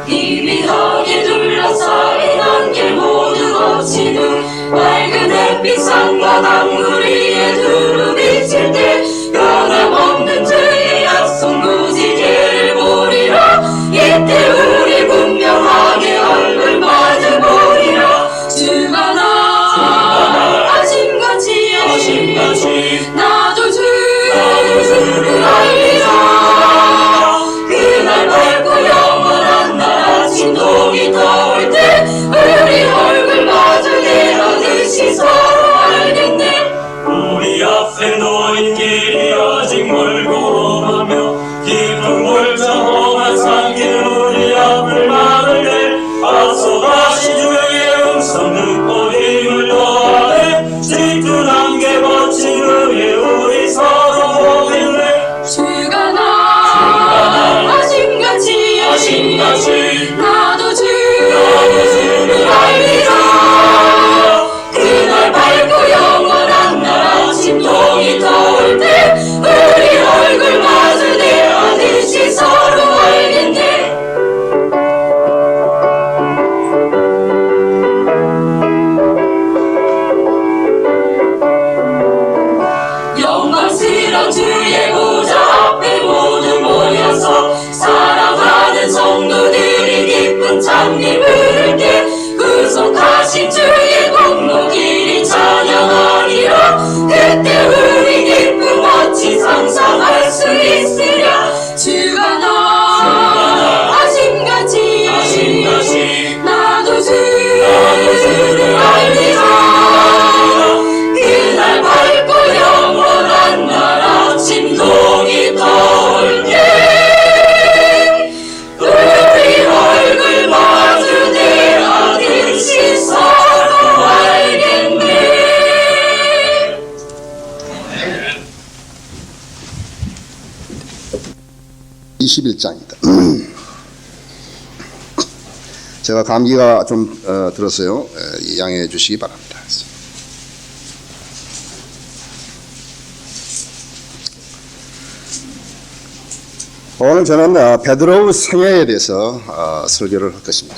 희미하게 둘러싸인 안개 모두 거치는 맑은 햇빛 산과 강물 위에 두루 비칠 때 변함없는 주의 약속 무지개를 보리라. 이때 우리 분명하게 얼굴 마주 보리라. 주가 나 아심같이 나도 주를 알리라. 그날 밝고 영원한 나라 진동이 터올 때 우리 얼굴 마주 내려듯이 서로 알겠네. 우리 앞에 놓인 길이 아직 멀고 험하며 깊은 골짜기만 삼킨 우리 앞을 막을 때 앞서가신 주의 음성 듣고 힘을 더하네. 짙은 안개 거친 후에 우리 서로 보겠네. 주가 나 아심같이 나도 주를 알리라. 그날 밝고 영원한 나라 진동이 터올 때 우리 얼굴 마주 내려듯이 서로 알겠네. 영광스러운 주의 보좌 앞에 모두 모여서 사랑하는 성도들이 기쁜 찬미 부를 때 구속하신 주의 공로 길이 찬양하리라. 그때 우리 기쁨 어찌 상상할 수 있으랴. 주가 나 아심같이 나도 주를 알리라. 그날 밝고 영원한 나라 진동이 터올 때 우리 얼굴 마주 내려듯이 서로 알겠네. 21장입니다. 제가 감기가 좀 들었어요. 양해해 주시기 바랍니다. 오늘 저는 베드로의 생애에 대해서 설교를 할 것입니다.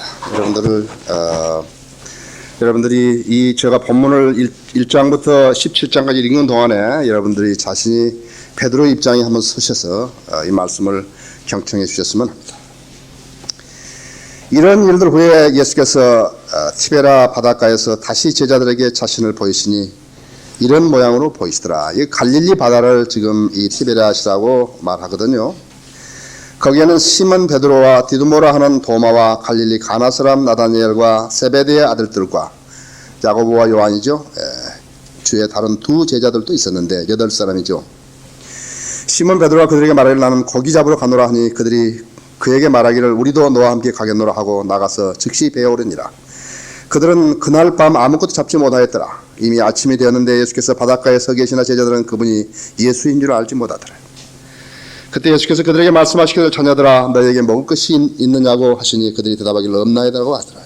여러분들이 이 제가 본문을 1장부터 17장까지 읽는 동안에 여러분들이 자신이 베드로의 입장에 한번 서셔서 이 말씀을 경청해 주셨으면 합니다. 이런 일들 후에 예수께서 티베라 바닷가에서 다시 제자들에게 자신을 보이시니 이런 모양으로 보이시더라. 이 갈릴리 바다를 지금 이 티베라시라고 말하거든요. 거기에는 시몬 베드로와 디두모라 하는 도마와 갈릴리 가나 사람 나다니엘과 세베대의 아들들과 야고보와 요한이죠. 주의 다른 두 제자들도 있었는데 8사람이죠. 시몬 베드로가 그들에게 말하기를 나는 고기 잡으러 가노라 하니 그들이 그에게 말하기를 우리도 너와 함께 가겠노라 하고 나가서 즉시 배우려니라. 그들은 그날 밤 아무것도 잡지 못하였더라. 이미 아침이 되었는데 예수께서 바닷가에 서 계시나 제자들은 그분이 예수인 줄 알지 못하더라. 그때 예수께서 그들에게 말씀하시기를 자녀들아 너에게 먹을 것이 있느냐고 하시니 그들이 대답하기를 없나이다라고 하더라.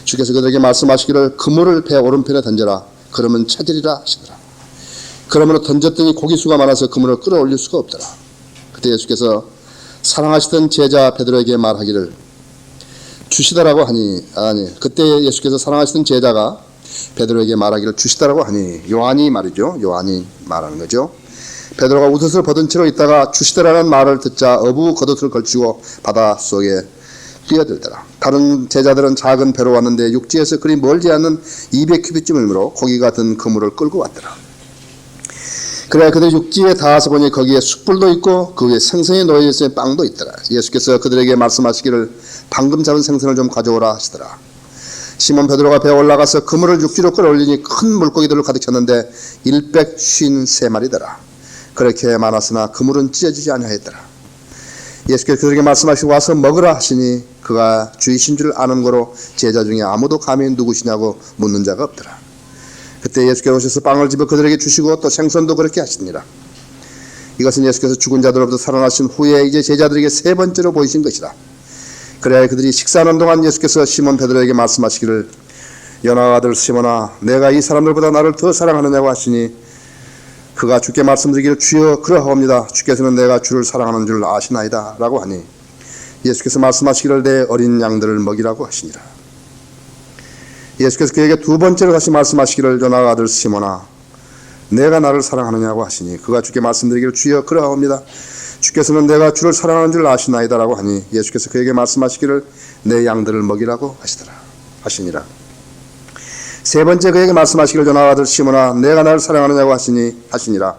주께서 그들에게 말씀하시기를 그물을 배 오른편에 던져라. 그러면 찾으리라 하시더라. 그러므로 던졌더니 고기수가 많아서 그물을 끌어올릴 수가 없더라. 그때 예수께서 사랑하시던 제자 베드로에게 말하기를 주시다라고 하니 그때 예수께서 사랑하시던 제자가 베드로에게 말하기를 주시다라고 하니 요한이 말이죠. 요한이 말하는 거죠. 베드로가 웃옷을 벗은 채로 있다가 주시다라는 말을 듣자 어부 겉옷을 걸치고 바닷속에 뛰어들더라. 다른 제자들은 작은 배로 왔는데 육지에서 그리 멀지 않은 200규빗쯤이므로 고기가 든 그물을 끌고 왔더라. 그래 그들이 육지에 닿아서 보니 거기에 숯불도 있고 그 위에 생선이 놓여있으며 빵도 있더라. 예수께서 그들에게 말씀하시기를 방금 잡은 생선을 좀 가져오라 하시더라. 시몬 베드로가 배에 올라가서 그물을 육지로 끌어올리니 큰 물고기들을 가득 쳤는데 153마리더라. 그렇게 많았으나 그물은 찢어지지 아니하였더라. 예수께서 그들에게 말씀하시고 와서 먹으라 하시니 그가 주이신 줄 아는 거로 제자 중에 아무도 감히 누구시냐고 묻는 자가 없더라. 그때 예수께서 오셔서 빵을 집어 그들에게 주시고 또 생선도 그렇게 하시니라. 이것은 예수께서 죽은 자들로부터 살아나신 후에 이제 제자들에게 3번째로 보이신 것이라. 그래야 그들이 식사하는 동안 예수께서 시몬 베드로에게 말씀하시기를 연하 아들 시몬아 내가 이 사람들보다 나를 더 사랑하느냐고 하시니 그가 주께 말씀드리기를 주여 그러하옵니다. 주께서는 내가 주를 사랑하는 줄 아시나이다 라고 하니 예수께서 말씀하시기를 내 어린 양들을 먹이라고 하시니라. 예수께서 그에게 두 번째로 다시 말씀하시기를 요나의 아들 시몬아 내가 나를 사랑하느냐고 하시니 그가 주께 말씀드리기를 주여 그러하옵니다. 주께서는 내가 주를 사랑하는 줄 아시나이다 라고 하니 예수께서 그에게 말씀하시기를 내 양들을 먹이라고 하시니라. 세 번째 그에게 말씀하시기를 요나의 아들 시몬아 내가 나를 사랑하느냐고 하시니라.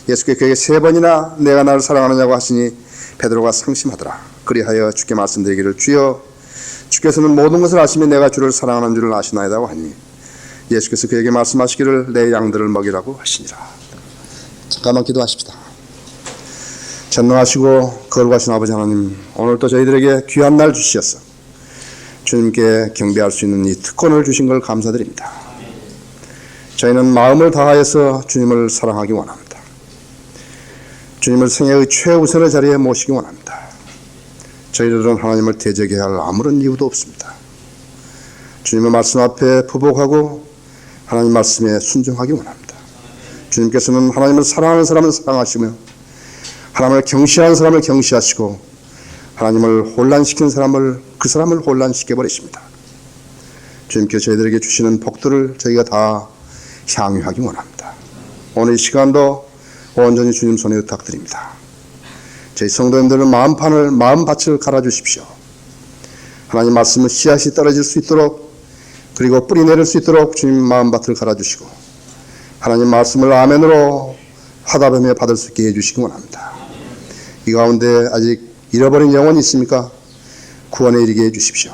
예수께서 그에게 세 번이나 내가 나를 사랑하느냐고 하시니 베드로가 상심하더라. 그리하여 주께 말씀드리기를 주여 주께서는 모든 것을 아시며 내가 주를 사랑하는 줄을 아시나이다고 하니 예수께서 그에게 말씀하시기를 내 양들을 먹이라고 하시니라. 잠깐만 기도하십시다. 전능하시고 거룩하신 아버지 하나님, 오늘도 저희들에게 귀한 날 주시었어 주님께 경배할 수 있는 이 특권을 주신 걸 감사드립니다. 저희는 마음을 다하여서 주님을 사랑하기 원합니다. 주님을 생애의 최우선의 자리에 모시기 원합니다. 저희들은 하나님을 대적해야 할 아무런 이유도 없습니다. 주님의 말씀 앞에 부복하고 하나님 말씀에 순종하기 원합니다. 주님께서는 하나님을 사랑하는 사람을 사랑하시며 하나님을 경시하는 사람을 경시하시고 하나님을 혼란시키는 그 사람을 혼란시켜 버리십니다. 주님께서 저희들에게 주시는 복들을 저희가 다 향유하기 원합니다. 오늘 이 시간도 온전히 주님 손에 의탁드립니다. 저희 성도님들은 마음밭을 갈아주십시오. 하나님 말씀은 씨앗이 떨어질 수 있도록 그리고 뿌리 내릴 수 있도록 주님 마음밭을 갈아주시고 하나님 말씀을 아멘으로 화답하며 받을 수 있게 해주시기 원합니다. 이 가운데 아직 잃어버린 영혼이 있습니까? 구원에 이르게 해주십시오.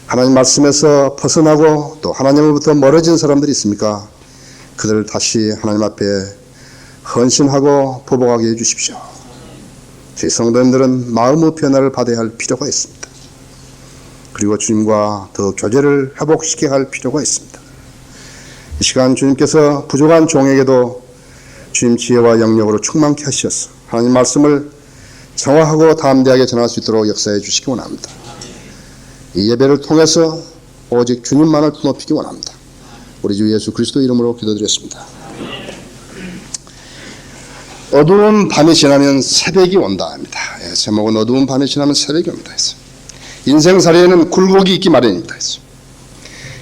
하나님 말씀에서 벗어나고 또 하나님으로부터 멀어진 사람들이 있습니까? 그들을 다시 하나님 앞에 헌신하고 보복하게 해주십시오. 저희 성도님들은 마음의 변화를 받아야 할 필요가 있습니다. 그리고 주님과 더 교제를 회복시켜야 할 필요가 있습니다. 이 시간 주님께서 부족한 종에게도 주님 지혜와 영역으로 충만케 하시어서 하나님 말씀을 정확하고 담대하게 전할 수 있도록 역사해 주시기 원합니다. 이 예배를 통해서 오직 주님만을 높이기 원합니다. 우리 주 예수 그리스도 이름으로 기도드렸습니다. 어두운 밤이 지나면 새벽이 온다 합니다. 제목은 어두운 밤이 지나면 새벽이 옵니다. 인생살이에는 굴곡이 있기 마련입니다.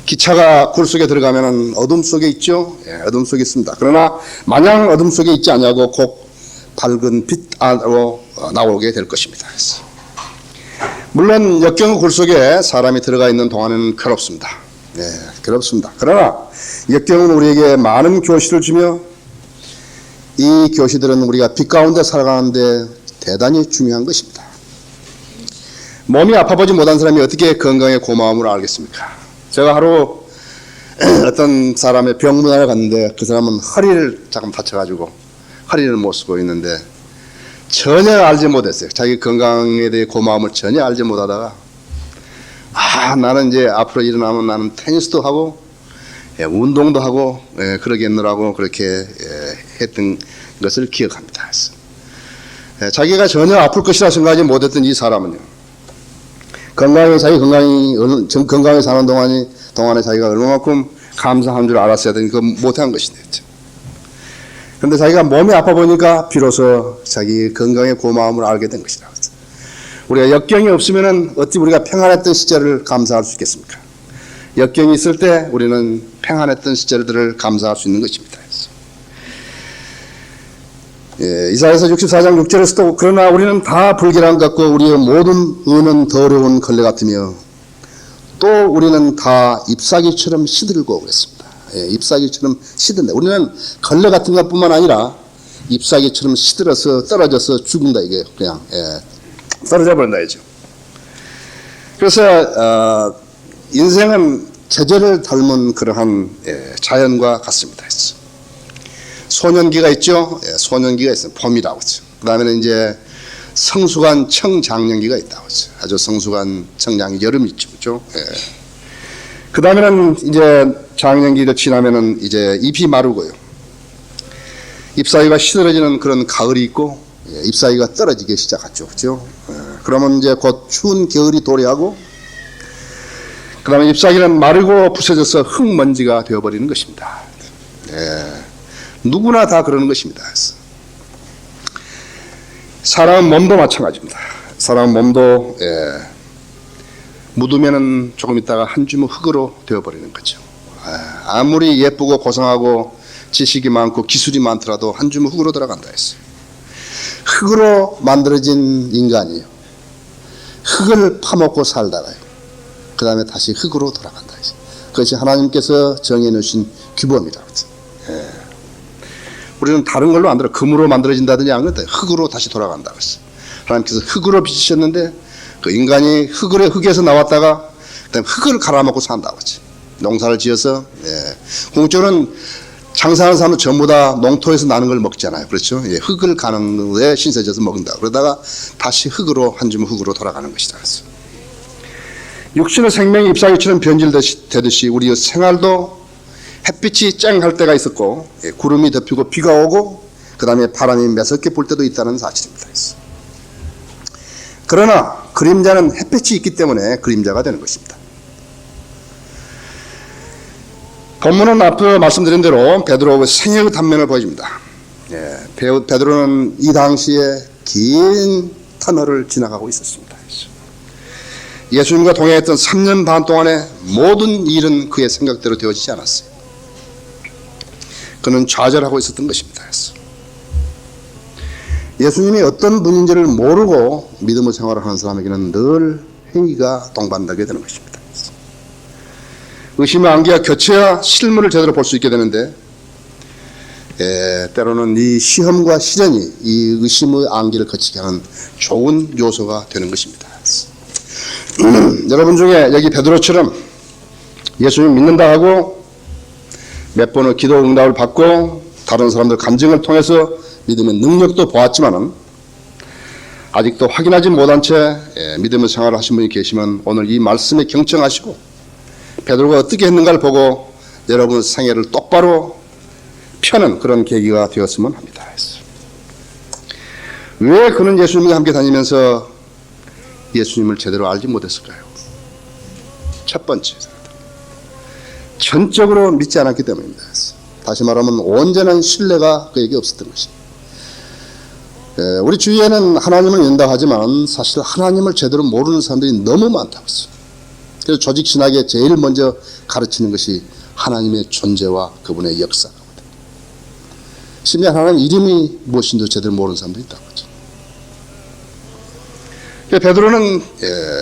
기차가 굴 속에 들어가면 어둠 속에 있죠. 어둠 속에 있습니다. 그러나 마냥 어둠 속에 있지 않냐고 곧 밝은 빛 안으로 나오게 될 것입니다. 물론 역경의 굴 속에 사람이 들어가 있는 동안에는 괴롭습니다. 괴롭습니다. 그러나 역경은 우리에게 많은 교시를 주며 이 교시들은 우리가 빛 가운데 살아가는데 대단히 중요한 것입니다. 몸이 아파보지 못한 사람이 어떻게 건강의 고마움을 알겠습니까? 제가 하루 어떤 사람의 병문안에 갔는데 그 사람은 허리를 잠깐 다쳐가지고 허리를 못 쓰고 있는데 전혀 알지 못했어요. 자기 건강에 대해 고마움을 전혀 알지 못하다가 나는 이제 앞으로 일어나면 나는 테니스도 하고 운동도 하고 그러겠노라고 그렇게 했던 것을 기억합니다. 자기가 전혀 아플 것이라 생각하지 못했던 이 사람은요, 자기 건강히 사는 동안에 자기가 얼마만큼 감사한 줄 알았어야 되는 그 못한 것인데, 그런데 자기가 몸이 아파 보니까 비로소 자기 건강의 고마움을 알게 된 것이다. 우리가 역경이 없으면은 어찌 우리가 평안했던 시절을 감사할 수 있겠습니까? 역경이 있을 때 우리는 평안했던 시절들을 감사할 수 있는 것입니다. 이사야서 64장 6절에서도 그러나 우리는 다 불결한 것 같고 우리의 모든 의는 더러운 걸레 같으며 또 우리는 다 잎사귀처럼 시들고 그랬습니다. 잎사귀처럼 시든다. 우리는 걸레 같은 것뿐만 아니라 잎사귀처럼 시들어서 떨어져서 죽는다. 이게 그냥 떨어져 버린다 이죠. 그래서 인생은 계절을 닮은 그러한 자연과 같습니다. 소년기가 있죠. 소년기가 있어요. 봄이라고 하죠. 그 다음에는 이제 성숙한 청장년기가 있다고 하죠. 아주 성숙한 청장기 여름이 있죠. 그렇죠? 그 다음에는 이제 장년기도 지나면은 이제 잎이 마르고요. 잎사귀가 시들어지는 그런 가을이 있고 잎사귀가 떨어지기 시작하죠. 그렇죠? 그러면 이제 곧 추운 겨울이 도래하고 그 다음에 잎사귀는 마르고 부서져서 흙먼지가 되어버리는 것입니다. 누구나 다 그러는 것입니다. 사람은 몸도 마찬가지입니다. 사람 몸도 묻으면은 조금 있다가 한 주먹 흙으로 되어버리는 거죠. 아무리 예쁘고 고상하고 지식이 많고 기술이 많더라도 한 주먹 흙으로 들어간다 했어요. 흙으로 만들어진 인간이요. 흙을 파먹고 살다가요. 그 다음에 다시 흙으로 돌아간다 했어요. 그것이 하나님께서 정해 놓으신 규범이라고 했어요. 우리는 다른 걸로 만들어 금으로 만들어진다든지 안 그런데 흙으로 다시 돌아간다고 했어요. 하나님께서 흙으로 빚으셨는데 그 인간이 흙에서 나왔다가 그다음에 흙을 갈아먹고 산다고 했지. 농사를 지어서 궁극적으로는 장사하는 사람은 전부 다 농토에서 나는 걸 먹잖아요. 그렇죠? 흙을 가는 데 신세져서 먹는다. 그러다가 다시 흙으로 한 주먹 흙으로 돌아가는 것이다. 그래서 육신의 생명이 잎사귀처럼 변질되듯이 우리 생활도 햇빛이 쨍할 때가 있었고 구름이 덮이고 비가 오고 그 다음에 바람이 매섭게 불 때도 있다는 사실입니다. 그러나 그림자는 햇빛이 있기 때문에 그림자가 되는 것입니다. 본문은 앞서 말씀드린 대로 베드로의 생애의 단면을 보여줍니다. 베드로는 이 당시에 긴 터널을 지나가고 있었습니다. 예수님과 동행했던 3년 반 동안에 모든 일은 그의 생각대로 되어지지 않았어요. 그는 좌절하고 있었던 것입니다. 예수님이 어떤 분인지를 모르고 믿음의 생활을 하는 사람에게는 늘 행위가 동반되게 되는 것입니다. 의심의 안개가 겹쳐야 실물을 제대로 볼 수 있게 되는데 때로는 이 시험과 시련이 이 의심의 안개를 거치게 하는 좋은 요소가 되는 것입니다. 여러분 중에 여기 베드로처럼 예수님 믿는다 하고 몇 번의 기도 응답을 받고 다른 사람들 간증을 통해서 믿음의 능력도 보았지만은 아직도 확인하지 못한 채 믿음의 생활을 하신 분이 계시면 오늘 이 말씀에 경청하시고 베드로가 어떻게 했는가를 보고 여러분의 생애를 똑바로 펴는 그런 계기가 되었으면 합니다. 왜 그는 예수님과 함께 다니면서 예수님을 제대로 알지 못했을까요? 첫 번째, 전적으로 믿지 않았기 때문입니다. 다시 말하면 온전한 신뢰가 그에게 없었던 것입니다. 우리 주위에는 하나님을 믿는다 하지만 사실 하나님을 제대로 모르는 사람들이 너무 많다고 했어요. 그래서 조직 신학에 제일 먼저 가르치는 것이 하나님의 존재와 그분의 역사거든요. 심지어 하나님 이름이 무엇인지 제대로 모르는 사람도 있다고 하죠. 베드로는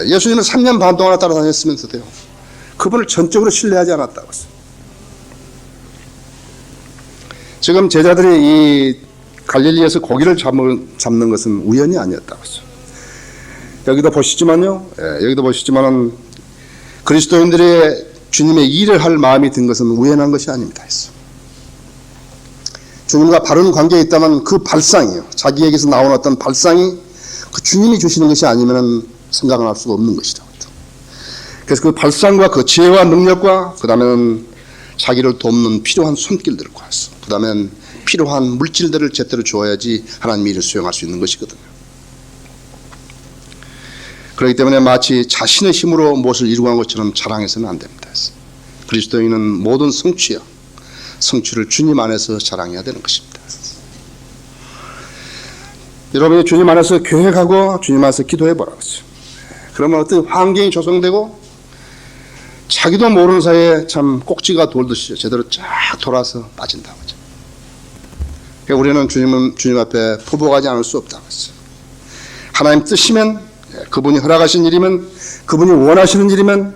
예수님을 3년 반 동안 따라다녔으면서도요, 그분을 전적으로 신뢰하지 않았다고 했어요. 지금 제자들이 이 갈릴리에서 고기를 잡는 것은 우연이 아니었다고 했어요. 여기도 보시지만요, 여기도 보시지만은 그리스도인들의 주님의 일을 할 마음이 든 것은 우연한 것이 아닙니다. 했어. 주님과 바른 관계에 있다면 그 발상이요, 자기에게서 나온 어떤 발상이 그 주님이 주시는 것이 아니면 생각을 할 수가 없는 것이라고. 그래서 그 발상과 그 지혜와 능력과 그 다음에는 자기를 돕는 필요한 손길들과 그 다음엔 필요한 물질들을 제대로 주어야지 하나님이 일을 수행할 수 있는 것이거든요. 그렇기 때문에 마치 자신의 힘으로 무엇을 이루고 한 것처럼 자랑해서는 안 됩니다. 그리스도인은 모든 성취를 주님 안에서 자랑해야 되는 것입니다. 여러분이 주님 안에서 계획하고 주님 안에서 기도해 보라고 했어요. 그러면 어떤 환경이 조성되고 자기도 모르는 사이에 참 꼭지가 돌듯이 제대로 쫙 돌아서 빠진다고 하죠. 우리는 주님 앞에 포복하지 않을 수 없다고 했어요. 하나님 뜻이면, 그분이 허락하신 일이면, 그분이 원하시는 일이면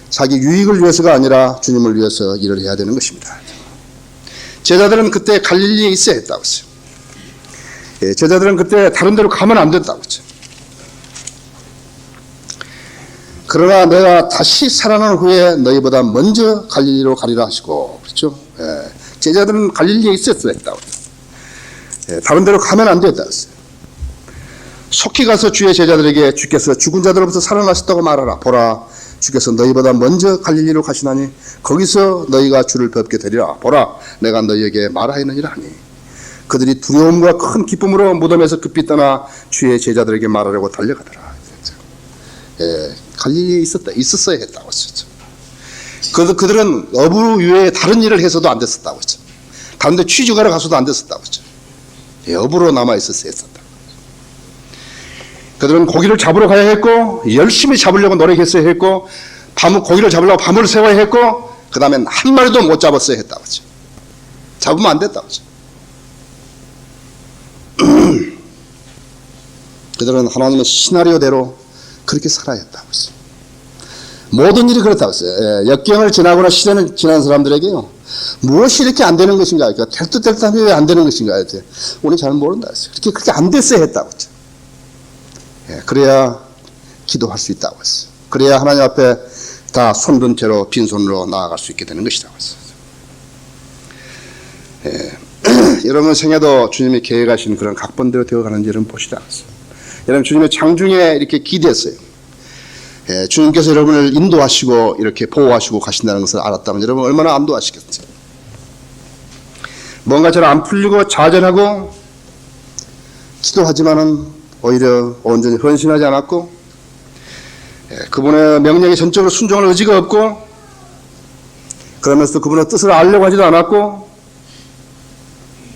자기 유익을 위해서가 아니라 주님을 위해서 일을 해야 되는 것입니다. 제자들은 그때 갈릴리에 있어야 했다고 했어요. 제자들은 그때 다른 데로 가면 안 된다고 했죠. 그러나 내가 다시 살아난 후에 너희보다 먼저 갈릴리로 가리라 하시고, 그렇죠? 제자들은 갈릴리에 있었어야 했다고. 다른 데로 가면 안 됐다고 했어요. 속히 가서 주의 제자들에게 주께서 죽은 자들로부터 살아나셨다고 말하라. 보라, 주께서 너희보다 먼저 갈릴리로 가시나니 거기서 너희가 주를 뵙게 되리라. 보라, 내가 너희에게 말하였느니라 하니. 그들이 두려움과 큰 기쁨으로 무덤에서 급히 떠나 주의 제자들에게 말하려고 달려가더라. 갈릴리에 있었어야 했다고 했죠. 그들은 어부 외에 다른 일을 해서도 안 됐었다고 했죠. 가운데 취직하러 가서도 안 됐었다고 했죠. 업으로 남아있었어야 했었다. 그들은 고기를 잡으러 가야 했고, 열심히 잡으려고 노력했어야 했고, 고기를 잡으려고 밤을 새워야 했고, 그 다음엔 한 마리도 못 잡았어야 했다고 했죠. 잡으면 안 됐다고 했죠. 그들은 하나님의 시나리오대로 그렇게 살아야 했다고 했어요. 모든 일이 그렇다고 했어요. 역경을 지나거나 시련을 지난 사람들에게요, 무엇이 이렇게 안 되는 것인가? 그러니까 될듯하면 왜 안 되는 것인가? 우리 잘 모른다 했어요. 그렇게 안 됐어야 했다고 했죠. 그래야 기도할 수 있다고 했어요. 그래야 하나님 앞에 다 손든 채로 빈손으로 나아갈 수 있게 되는 것이라고 했어요. 여러분 생애도 주님이 계획하신 그런 각본대로 되어가는지 여러분 보시라. 여러분 주님의 장중에 이렇게 기대했어요. 주님께서 여러분을 인도하시고 이렇게 보호하시고 가신다는 것을 알았다면 여러분 얼마나 안도하시겠어요. 뭔가 잘 안 풀리고 좌절하고 기도하지만은 오히려 온전히 헌신하지 않았고, 그분의 명령에 전적으로 순종할 의지가 없고, 그러면서도 그분의 뜻을 알려고 하지도 않았고,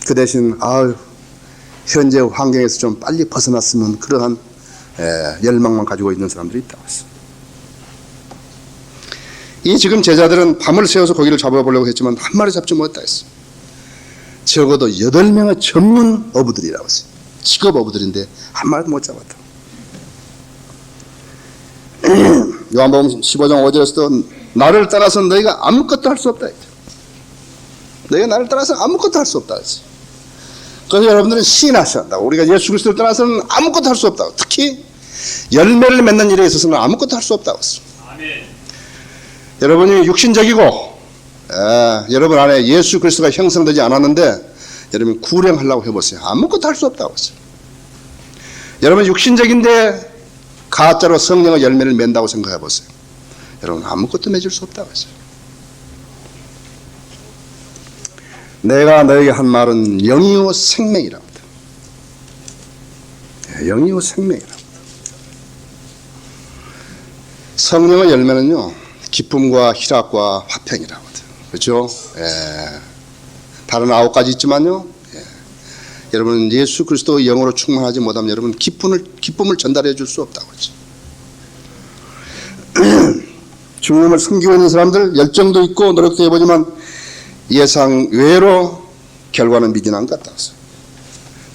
그 대신 현재 환경에서 좀 빨리 벗어났으면 그러한 열망만 가지고 있는 사람들이 있다고 했어요. 이 지금 제자들은 밤을 새워서 고기를 잡아보려고 했지만 한 마리 잡지 못했다 했어요. 적어도 8명의 전문 어부들이라고 했어요. 직업 어부들인데 한 마리도 못 잡았다. 요한복음 15장 5절에서도 나를 따라서 너희가 아무것도 할 수 없다 했죠. 너희가 나를 따라서 아무것도 할 수 없다 했어요. 그래서 여러분들은 시인하셔야 한다고. 우리가 예수 그리스도를 따라서는 아무것도 할 수 없다고. 특히 열매를 맺는 일에 있어서는 아무것도 할 수 없다고 했어요. 아멘. 여러분이 육신적이고 여러분 안에 예수 그리스도가 형성되지 않았는데 여러분 구령하려고 해보세요. 아무것도 할 수 없다고 했어요. 여러분 육신적인데 가짜로 성령의 열매를 맺는다고 생각해 보세요. 여러분 아무것도 맺을 수 없다고 했어요. 내가 너에게 한 말은 영이요 생명이라고 합니다. 영이요 생명이라고 합니다. 성령의 열매는요, 기쁨과 희락과 화평이라고 합니다. 그렇죠? 다른 9가지 있지만요, 여러분 예수 그리스도의 영으로 충만하지 못하면 여러분 기쁨을 전달해 줄 수 없다고 했죠. 주님을 섬기고 있는 사람들 열정도 있고 노력도 해보지만 예상 외로 결과는 미진한 것 같다.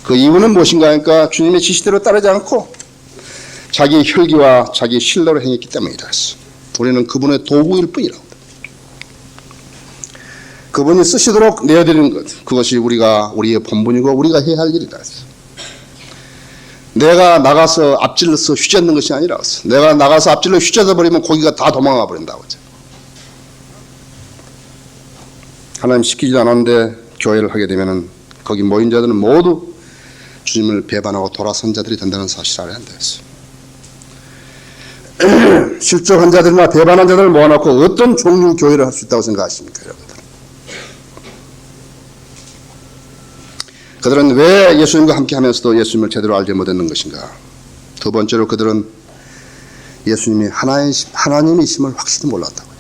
그 이유는 무엇인가 하니까 주님의 지시대로 따르지 않고 자기 혈기와 자기 신뢰로 행했기 때문이다. 우리는 그분의 도구일 뿐이라고. 그분이 쓰시도록 내어드리는 것, 그것이 우리의 본분이고 우리가 해야 할 일이다. 내가 나가서 앞질러서 휘젓는 것이 아니라, 내가 나가서 앞질러 휘젓어 버리면 고기가 다 도망가 버린다고. 하나님 시키지 않았는데 교회를 하게 되면은 거기 모인 자들은 모두 주님을 배반하고 돌아선 자들이 된다는 사실을 알아야 한다. 실족한 자들이나 배반한 자들을 모아놓고 어떤 종류 교회를 할 수 있다고 생각하십니까, 여러분? 그들은 왜 예수님과 함께 하면서도 예수님을 제대로 알지 못했는 것인가? 두 번째로 그들은 예수님이 하나님이심을 확실히 몰랐다고요.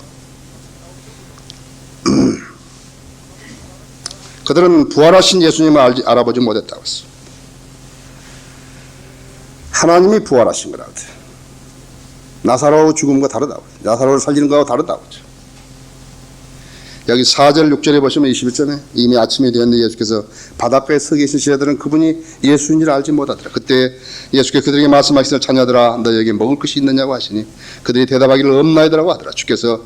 그들은 부활하신 예수님을 알아보지 못했다고 했어요. 하나님이 부활하신 거라고 해요. 나사로 죽음과 다르다고. 나사로를 살리는 거하고 다르다고. 여기 4절 6절에 보시면 21절에 이미 아침이 되었는데 예수께서 바닷가에 서 계신 제자들은 그분이 예수인 줄 알지 못하더라. 그때 예수께서 그들에게 말씀하시기를 자녀들아 너희에게 먹을 것이 있느냐고 하시니 그들이 대답하기를 없나이더라고 하더라. 주께서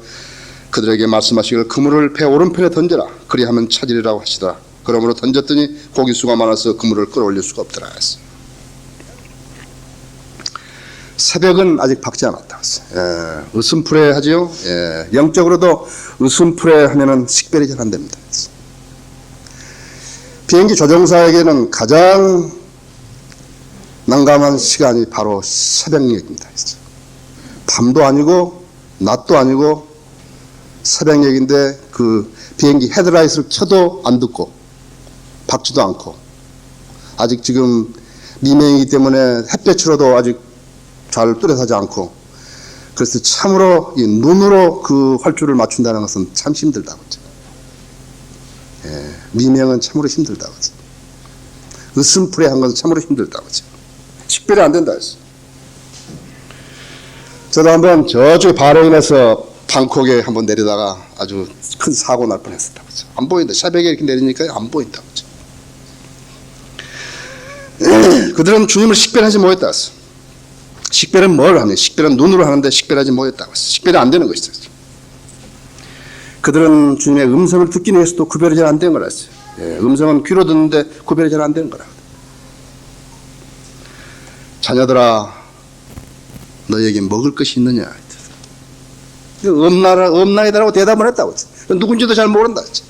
그들에게 말씀하시기를 그물을 배 오른편에 던져라. 그리하면 찾으리라고 하시더라. 그러므로 던졌더니 고기수가 많아서 그물을 끌어올릴 수가 없더라 했어. 새벽은 아직 밝지 않았다. 으슴풀에 하지요. 영적으로도 으슴풀에 하면은 식별이 잘 안 됩니다. 비행기 조종사에게는 가장 난감한 시간이 바로 새벽녘입니다. 밤도 아니고 낮도 아니고 새벽녘인데 그 비행기 헤드라이트를 켜도 안 듣고 밝지도 않고 아직 지금 미명이기 때문에 햇볕으로도 아직 잘 뚜렷하지 않고 그래서 참으로 이 눈으로 그 활주를 맞춘다는 것은 참 힘들다고. 미명은 참으로 힘들다고 했어요. 으슴풀이한 것은 참으로 힘들다고 했어요. 식별이 안 된다 했어요. 저도 한번 저쪽에 바레인에서 방콕에 한번 내리다가 아주 큰 사고 날 뻔했었다고 했어요. 안 보인다. 새벽에 이렇게 내리니까 안 보인다고 했어요. 그들은 주님을 식별하지 못했다고 했어요. 식별은 뭘 하냐? 식별은 눈으로 하는데 식별하지 못했다고 했어요. 식별이 안 되는 것이죠. 그들은 주님의 음성을 듣긴 해서도 구별이 잘 안 되는 거라 했어요. 음성은 귀로 듣는데 구별이 잘 안 되는 거라. 자녀들아, 너에게 먹을 것이 있느냐? 없나이다라고 대답을 했다고 했어요. 누군지도 잘 모른다 했죠.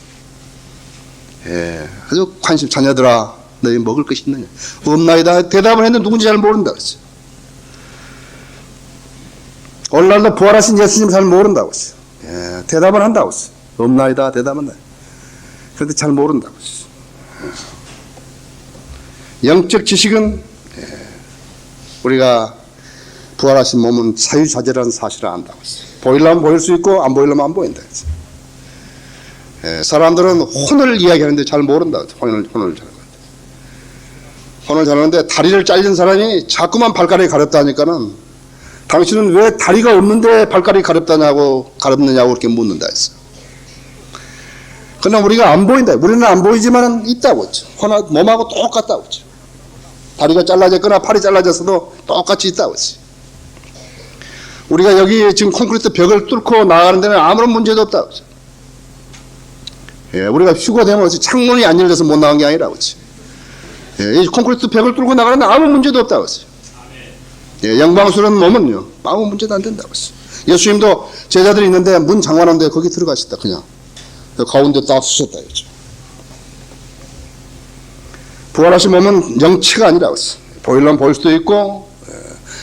아주 관심. 자녀들아, 너에게 먹을 것이 있느냐? 없나이다 대답을 했는데 누군지 잘 모른다 했어요. 오늘날도 부활하신 예수님 잘 모른다고 했어요. 대답을 한다고 했어요. 없나이다 대답한다. 그런데 잘 모른다고 했어요. 영적 지식은 우리가 부활하신 몸은 자유자재라는 사실을 안다고 했어요. 보이려면 보일 수 있고 안 보이려면 안 보인다 했어요. 사람들은 혼을 이야기하는데 잘 모른다. 혼을 잘하는 것. 혼을 잘하는데 다리를 잘린 사람이 자꾸만 발가락이 가렵다니까는 당신은 왜 다리가 없는데 발가락이 가렵느냐고 이렇게 묻는다 했어요. 그러나 우리가 안 보인다. 우리는 안 보이지만 있다고 했죠. 몸하고 똑같다고 했죠. 다리가 잘라졌거나 팔이 잘라졌어도 똑같이 있다고 했어요. 우리가 여기 지금 콘크리트 벽을 뚫고 나가는 데는 아무런 문제도 없다고 했죠. 우리가 휴거되면 창문이 안 열려서 못 나간 게 아니라고 했죠. 이 콘크리트 벽을 뚫고 나가는데 아무 문제도 없다고 했어요. 영광스러운 몸은요, 아무 문제도 안 된다고 했어요. 예수님도 제자들이 있는데 문 장관한데 거기 들어가시다 그냥 가운데 딱 쓰셨다 했죠. 부활하신 몸은 영체가 아니라고 했어요. 보이려면 보일 수도 있고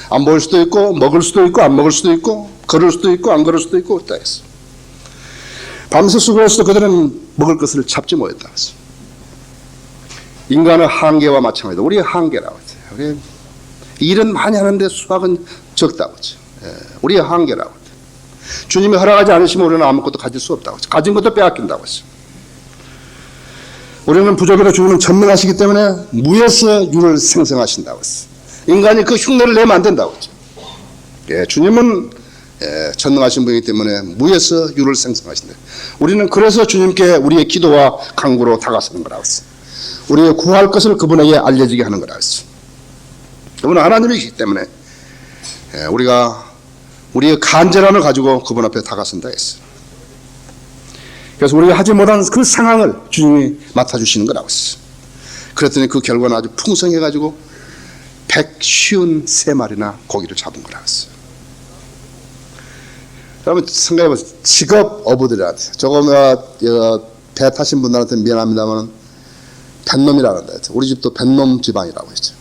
안 보일 수도 있고 먹을 수도 있고 안 먹을 수도 있고 걸을 수도 있고 안 걸을 수도 있고 있다 했어요. 밤새 수고해서도 그들은 먹을 것을 잡지 못했다고 했어요. 인간의 한계와 마찬가지다. 우리의 한계라고 했어요. 우리 일은 많이 하는데 수확은 적다고 했죠. 우리의 한계라고 했죠. 주님이 허락하지 않으시면 우리는 아무것도 가질 수 없다고 했죠. 가진 것도 빼앗긴다고 했어요. 우리는 부족이라 주님은 전능하시기 때문에 무에서 유를 생성하신다고 했어요. 인간이 그 흉내를 내면 안 된다고 했죠. 주님은 전능하신 분이기 때문에 무에서 유를 생성하신다. 우리는 그래서 주님께 우리의 기도와 간구로 다가서는 거라고 했어요. 우리의 구할 것을 그분에게 알려지게 하는 거라고 했어요. 그분은 하나님이기 때문에 우리가 우리의 간절함을 가지고 그분 앞에 다가선다 했어요. 그래서 우리가 하지 못한 그 상황을 주님이 맡아주시는 거라고 했어요. 그랬더니 그 결과는 아주 풍성해가지고 153마리나 고기를 잡은 거라고 했어요. 여러분 생각해보세요. 직업 어부들한테 저거 배 타신 분들한테 미안합니다만 뱃놈이라고 한다 했죠. 우리 집도 뱃놈 지방이라고 했죠.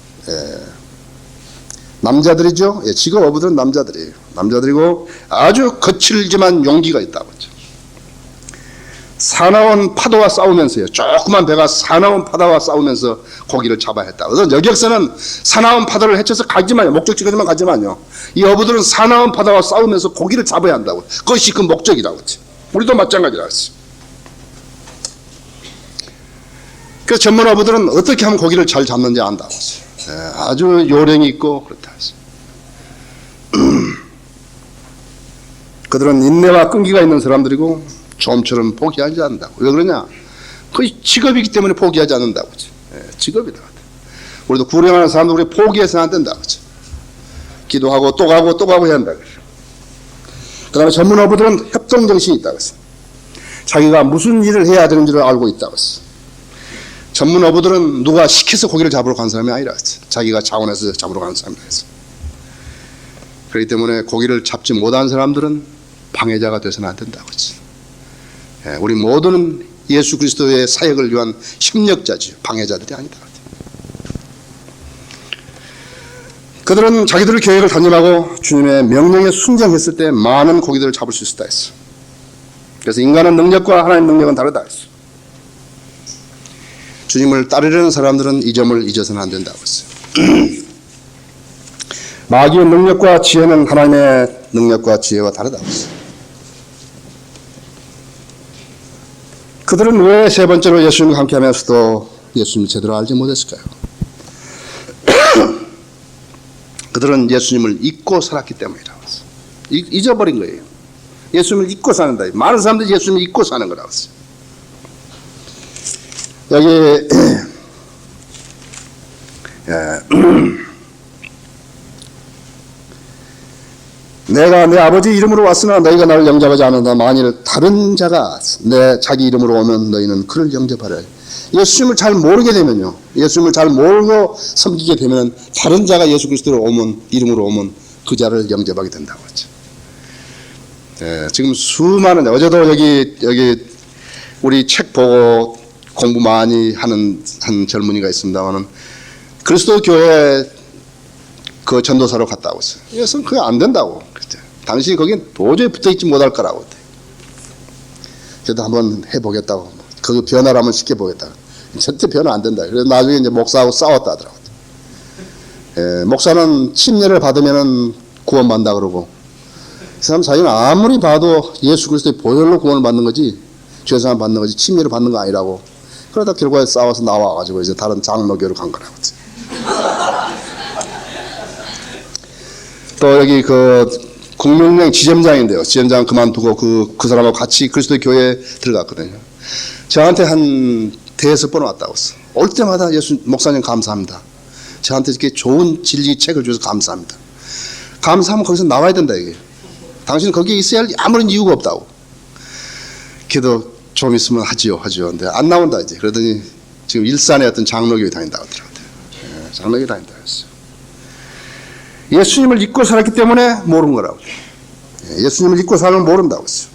남자들이죠. 직업 어부들은 남자들이에요. 남자들이고 아주 거칠지만 용기가 있다고 했죠. 사나운 파도와 싸우면서요. 조그만 배가 사나운 파도와 싸우면서 고기를 잡아야 했다. 그래서 여객선은 사나운 파도를 헤쳐서 가지만요. 목적지까지만 가지만요. 이 어부들은 사나운 파도와 싸우면서 고기를 잡아야 한다고. 그것이 그 목적이라고 했죠. 우리도 마찬가지라고 했어요. 그래서 전문 어부들은 어떻게 하면 고기를 잘 잡는지 안다고 했어요. 아주 요령이 있고 그렇다 했어요. 그들은 인내와 끈기가 있는 사람들이고 좀처럼 포기하지 않는다고. 왜 그러냐? 그 직업이기 때문에 포기하지 않는다고. 직업이다. 우리도 구령하는 사람들 우리 포기해서는 안 된다고. 기도하고 또 가고 또 가고 해야 한다고. 그 다음에 전문 어부들은 협동정신이 있다고 했어요. 자기가 무슨 일을 해야 되는지를 알고 있다고 했어요. 전문 어부들은 누가 시켜서 고기를 잡으러 간 사람이 아니라 했어요. 자기가 자원해서 잡으러 가는 사람이라 했어요. 그렇기 때문에 고기를 잡지 못한 사람들은 방해자가 돼서는 안 된다고 했어요. 우리 모두는 예수 그리스도의 사역을 위한 협력자지 방해자들이 아니다. 그들은 자기들의 계획을 단념하고 주님의 명령에 순종했을 때 많은 고기들을 잡을 수 있었다 했어. 그래서 인간의 능력과 하나님의 능력은 다르다 했어. 주님을 따르려는 사람들은 이 점을 잊어서는 안 된다고 했어요. 마귀의 능력과 지혜는 하나님의 능력과 지혜와 다르다고 했어요. 그들은 왜 세 번째로 예수님과 함께 하면서도 예수님을 제대로 알지 못했을까요? 그들은 예수님을 잊고 살았기 때문이라고 했어요. 잊어버린 거예요. 예수님을 잊고 사는다. 많은 사람들이 예수님을 잊고 사는 거라고 했어요. 여기 내가 내 아버지 이름으로 왔으나 너희가 나를 영접하지 않는다. 만일 다른 자가 내 자기 이름으로 오면 너희는 그를 영접하라. 예수님을 잘 모르게 되면요, 예수님을 잘 모르고 섬기게 되면 다른 자가 예수 그리스도로 오면, 이름으로 오면 그 자를 영접하게 된다고 하죠. 지금 수많은, 어제도 여기 우리 책 보고 공부 많이 하는 한 젊은이가 있습니다만은 그리스도 교회 그 전도사로 갔다 오셨어요. 그래서 그게 안 된다고. 당신이 거긴 도저히 붙어있지 못할 거라고. 그래도 한번 해보겠다고. 그 변화를 한번 시켜보겠다. 절대 변화 안 된다. 그래서 나중에 이제 목사하고 싸웠다 하더라고요. 목사는 침례를 받으면은 구원받는다 그러고, 그 사람 자기는 아무리 봐도 예수 그리스도의 보혈로 구원을 받는 거지, 죄사함 받는 거지, 침례를 받는 거 아니라고. 그러다 결국에 싸워서 나와가지고 이제 다른 장로교로 간 거라고. 또 여기 그 국민은행 지점장인데요. 지점장 그만두고 그 사람하고 같이 그리스도 교회에 들어갔거든요. 저한테 한 대여섯 번 왔다고 했어. 올 때마다 예수 목사님 감사합니다. 저한테 이렇게 좋은 진리 책을 줘서 감사합니다. 감사하면 거기서 나와야 된다 이게. 당신 거기에 있어야 할 아무런 이유가 없다고. 그래도 좀 있으면 하지요. 근데 안 나온다 이제. 그러더니 지금 일산에 어떤 장로교회 다닌다고 하더라고요. 장로교회 다닌다고 했어요. 예수님을 잊고 살았기 때문에 모르는 거라고. 예수님을 잊고 살면 모른다고 했어요.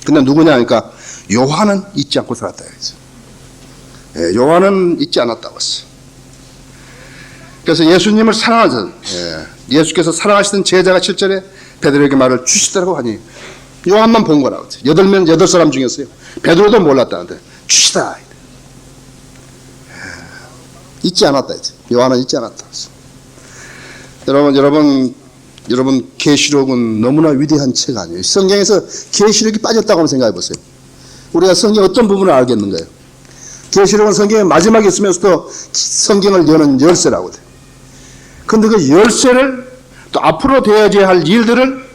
근데 누구냐 하니까 요한은 잊지 않고 살았다 했어요. 요한은 잊지 않았다고 했어요. 그래서 예수님을 사랑하던, 예수께서 사랑하시던 제자가 7절에 베드로에게 말을 주시더라고 하니 요한만 본 거라고 했어요. 8사람 중에서요. 베드로도 몰랐다는데 주시다. 잊지 않았다 했어요. 요한은 잊지 않았다 했어요. 여러분 계시록은 너무나 위대한 책 아니에요. 성경에서 계시록이 빠졌다고 한번 생각해 보세요. 우리가 성경 어떤 부분을 알겠는가요? 계시록은 성경의 마지막에 있으면서도 성경을 여는 열쇠라고 돼요. 그런데 그 열쇠를 또 앞으로 되어져야 할 일들을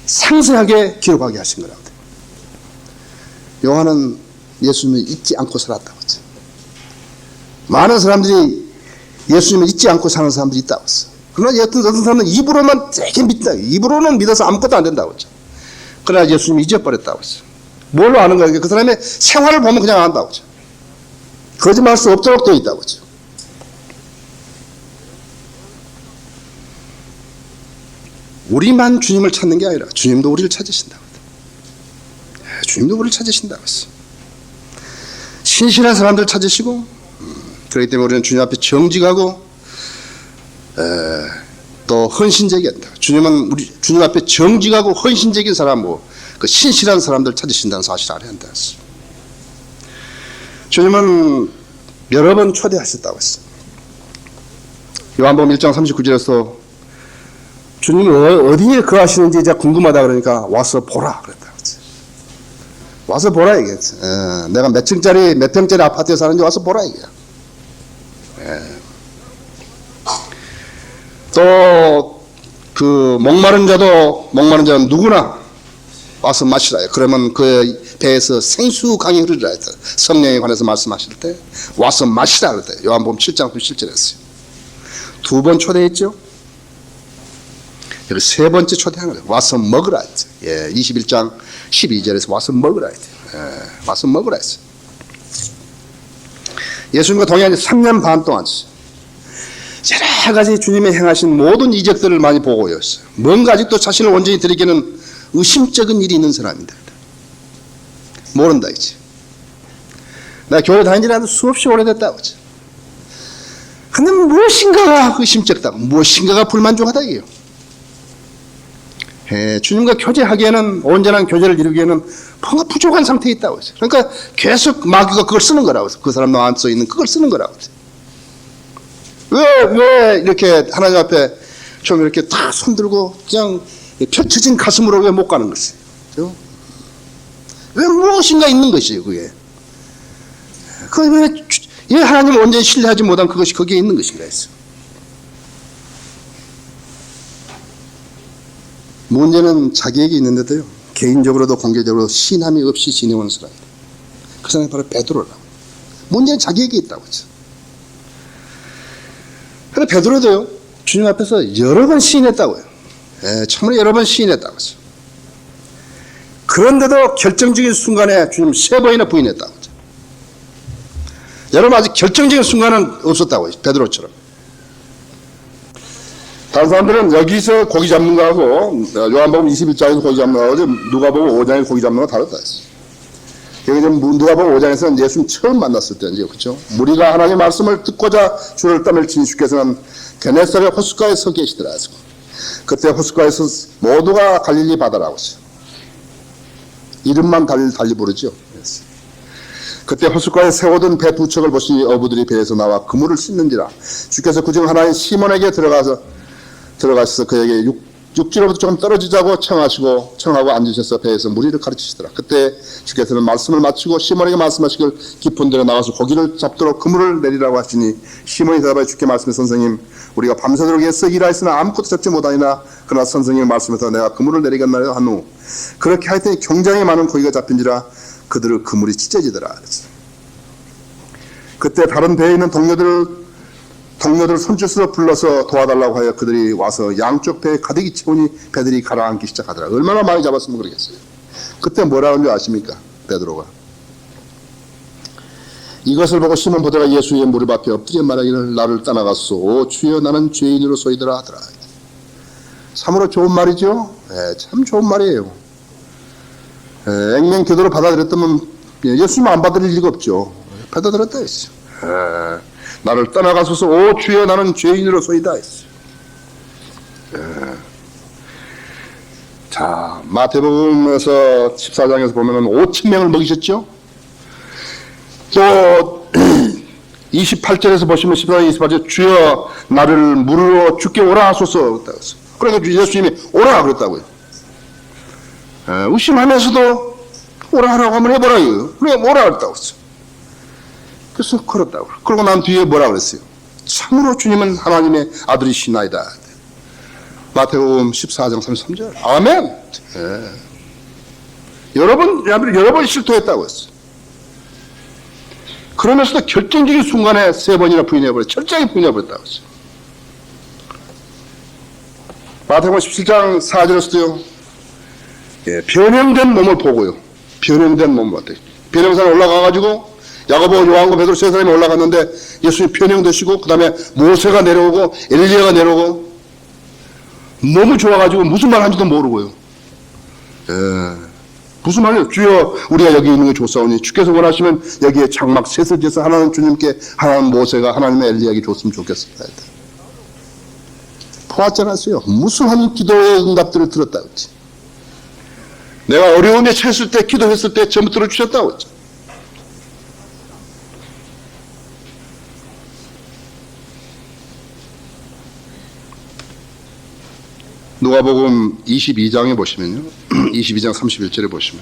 상세하게 기록하게 하신 거라고 돼요. 요한은 예수님을 잊지 않고 살았다고 했죠. 많은 사람들이 예수님을 잊지 않고 사는 사람들이 있다고 했어. 그러나 어떤 사람은 입으로만 되게 믿다. 입으로는 믿어서 아무것도 안 된다고 했죠. 그러나 예수님이 잊어버렸다고 했어. 뭘로 아는 거야? 그 사람의 생활을 보면 그냥 안다고 했죠. 거짓말할 수 없도록 되어 있다고 했죠. 우리만 주님을 찾는 게 아니라 주님도 우리를 찾으신다고 했다. 주님도 우리를 찾으신다고 했어. 신실한 사람들 찾으시고, 그렇기 때문에 우리는 주님 앞에 정직하고 또 헌신적이었다. 주님은 주님 앞에 정직하고 헌신적인 사람, 그 신실한 사람들 찾으신다는 사실을 알아야 한다. 주님은 여러 번 초대하셨다고 했어. 요한복음 1장 39절에서 주님은 어디에 거하시는지 이제 궁금하다 그러니까 와서 보라 그랬다. 와서 보라 이게. 내가 몇 평짜리 아파트에 사는지 와서 보라 이게. 또 그 목마른 자는 누구나 와서 마시라. 그러면 그 배에서 생수 강이 흐르리라 했다. 성령에 관해서 말씀하실 때 와서 마시라 그랬다. 요한복음 7장 17절에 두 번 초대했죠. 여기 세 번째 초대한 거예요. 와서 먹으라 했죠. 21장 12절에서 와서 먹으라 했죠. 와서 먹으라 했어요. 예수님과 동행한 3년 반 동안 여러 가지 주님의 행하신 모든 이적들을 많이 보고 있어요. 뭔가 아직도 자신을 온전히 드리기는 의심적인 일이 있는 사람입니다. 모른다 이제. 나 교회 다닌 지는 수없이 오래됐다고 하죠. 근데 무엇인가가 의심적이다. 무엇인가가 불만족하다 이게요. 주님과 교제하기에는, 온전한 교제를 이루기에는 뭔가 부족한 상태에 있다고 했어요. 그러니까 계속 마귀가 그걸 쓰는 거라고 했어요. 그 사람 마음속에 있는 그걸 쓰는 거라고 했어요. 왜 이렇게 하나님 앞에 좀 이렇게 다 손들고 그냥 펼쳐진 가슴으로 왜 못 가는 것이에요? 왜 무엇인가 있는 것이에요, 그게. 왜 하나님을 온전히 신뢰하지 못한 그것이 거기에 있는 것인가 했어요. 문제는 자기에게 있는데도요, 개인적으로도 공개적으로 신함이 없이 지내온 사람이다. 그 사람이 바로 베드로라고. 문제는 자기에게 있다고 했죠. 그런데 베드로도요, 주님 앞에서 여러 번 시인했다고요. 참으로 여러 번 시인했다고 했어요. 그런데도 결정적인 순간에 주님 3번이나 부인했다고 했죠. 여러분, 아직 결정적인 순간은 없었다고 했죠. 베드로처럼. 다른 사람들은 여기서 고기 잡는 거하고 요한복음 21장에서 고기 잡는 거하고 누가복음 5장에서 고기 잡는 거 다르다 했어요. 여기 누가복음 5장에서는 예수님 처음 만났을 때죠, 그렇죠? 무리가 하나님의 말씀을 듣고자 줄을 떠밀 진 주께서는 게네사렛 호숫가에 서 계시더라. 그때 호숫가에서 모두가 갈릴리 바다라고 했어요. 이름만 달리 부르죠. 그때 호숫가에 세워둔 배 2척을 보시니 어부들이 배에서 나와 그물을 씻는지라. 주께서 그중 하나인 시몬에게 들어가셔서 그에게 육지로부터 조금 떨어지자고 청하고 앉으셔서 배에서 무리를 가르치시더라. 그때 주께서는 말씀을 마치고 시몬에게 말씀하시길 깊은 데로 나와서 고기를 잡도록 그물을 내리라고 하시니 시몬이 대답하여 주께 말씀해 선생님 우리가 밤새도록 애써 일하였으나 아무것도 잡지 못하니나 그러나 선생님의 말씀에서 내가 그물을 내리겠나요 한 후 그렇게 하였더니 굉장히 많은 고기가 잡힌지라 그들의 그물이 찢어지더라. 그때 다른 배에 있는 동료들을 손짓으로 불러서 도와달라고 하여 그들이 와서 양쪽 배에 가득히 채우니 배들이 가라앉기 시작하더라. 얼마나 많이 잡았으면 그러겠어요. 그때 뭐라 하는 줄 아십니까? 베드로가 이것을 보고 시몬 베드로가 예수의 무릎 앞에 엎드려 말하기를 나를 떠나갔소 오 주여 나는 죄인으로소이더라 하더라. 참으로 좋은 말이죠. 참 좋은 말이에요. 액면 교도로 받아들였다면 예수님 안 받아들일 리가 없죠. 받아들였다 했어요. 나를 떠나가소서 오 주여 나는 죄인으로소이다 했어요. 자, 마태복음에서 14장에서 보면은 5,000명을 먹이셨죠. 또 28절에서 보시면 14장 28절 주여 나를 물으러 주께 오라 하소서 그러니까 예수님이 오라 그랬다고요. 의심하면서도 오라 하라고 하면 해보라 이거예요. 그래 오라 그랬다고 했어요. 그래서 걸었다고. 그러고 난 뒤에 뭐라 그랬어요? 참으로 주님은 하나님의 아들이시나이다. 마태복음 14장 33절. 아멘. 여러 번 실토했다고 했어요. 그러면서도 결정적인 순간에 3번이나 부인해버렸어요. 철저하게 부인해버렸다고 했어요. 마태복음 17장 4절에서도요. 변형된 몸을 보고요. 변형된 몸을 봤대요. 변형산에 올라가가지고 야고보, 요한과 베드로 3사람이 올라갔는데 예수님 변형되시고 그 다음에 모세가 내려오고 엘리야가 내려오고 너무 좋아가지고 무슨 말 하는지도 모르고요. 무슨 말이에요? 주여 우리가 여기 있는 게 좋사오니 주께서 원하시면 여기에 장막 셋을 지어서 하나는 주님께 하나는 모세가 하나님의 엘리야에게 줬으면 좋겠습니다. 보았잖아요. 무수한 기도의 응답들을 들었다고 했지. 내가 어려움에 처했을 때 기도했을 때 전부 들어주셨다고 했죠. 누가복음 22장에 보시면요. 22장 31절에 보시면